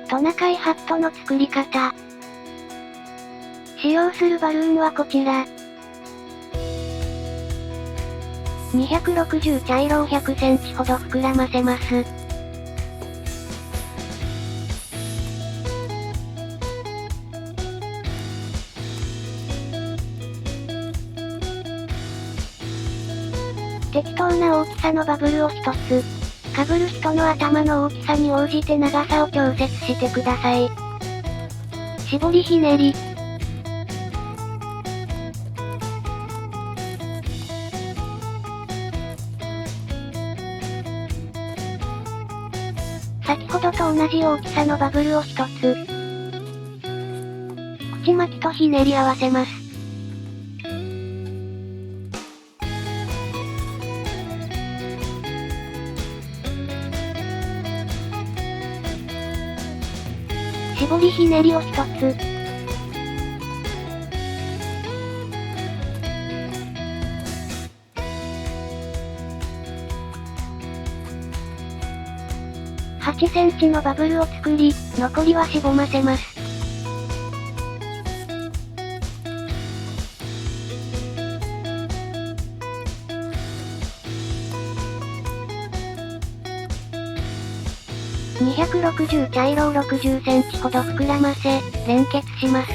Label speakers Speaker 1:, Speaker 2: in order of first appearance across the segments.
Speaker 1: トナカイハットの作り方。使用するバルーンはこちら。260茶色を100センチほど膨らませます。適当な大きさのバブルを一つ。被る人の頭の大きさに応じて長さを調節してください。絞りひねり。先ほどと同じ大きさのバブルを一つ。口巻きとひねり合わせます。絞りひねりを一つ。8センチのバブルを作り、残りはしぼませます。260茶色を60センチほど膨らませ、連結します。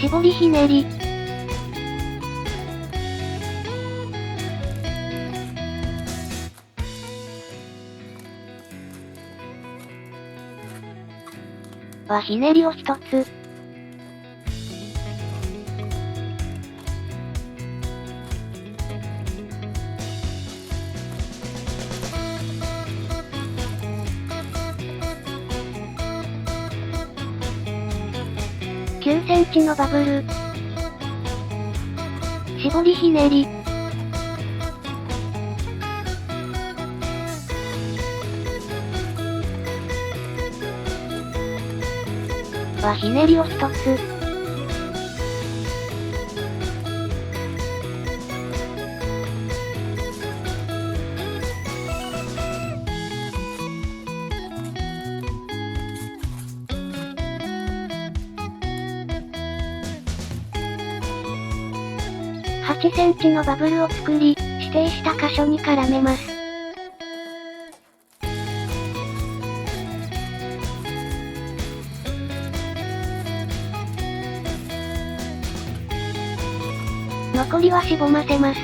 Speaker 1: 絞りひねり。はひねりを一つ。9センチのバブル。絞りひねり。はひねりを一つ。8センチのバブルを作り、指定した箇所に絡めます。残りはしぼませます。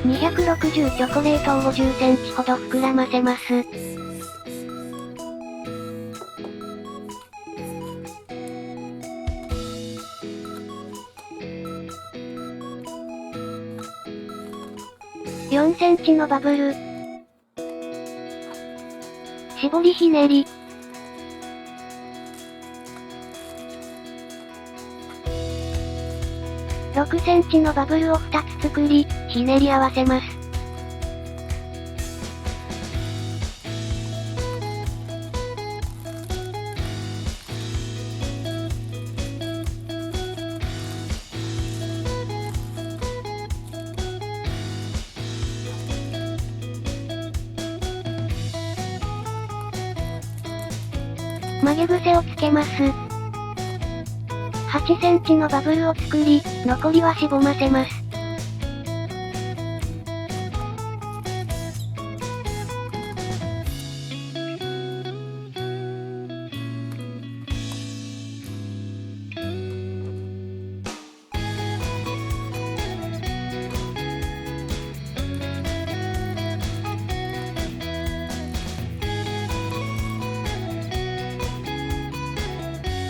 Speaker 1: 260チョコレートを50センチほど膨らませます。4センチのバブル。絞りひねり。6センチのバブルを2つ作り、ひねり合わせます。曲げ癖をつけます。8センチのバブルを作り、残りはしぼませます。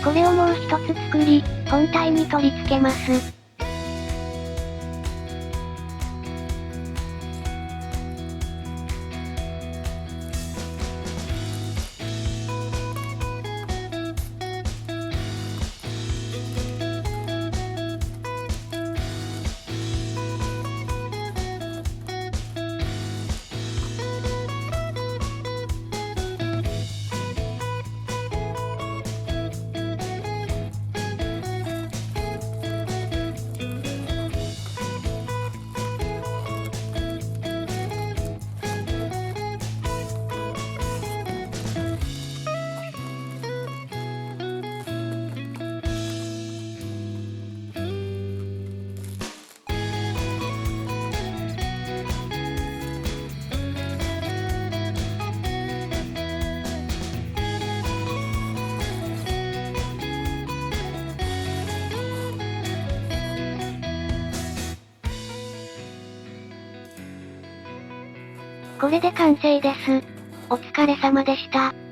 Speaker 1: これをもう一つ作り、本体に取り付けます。これで完成です。お疲れ様でした。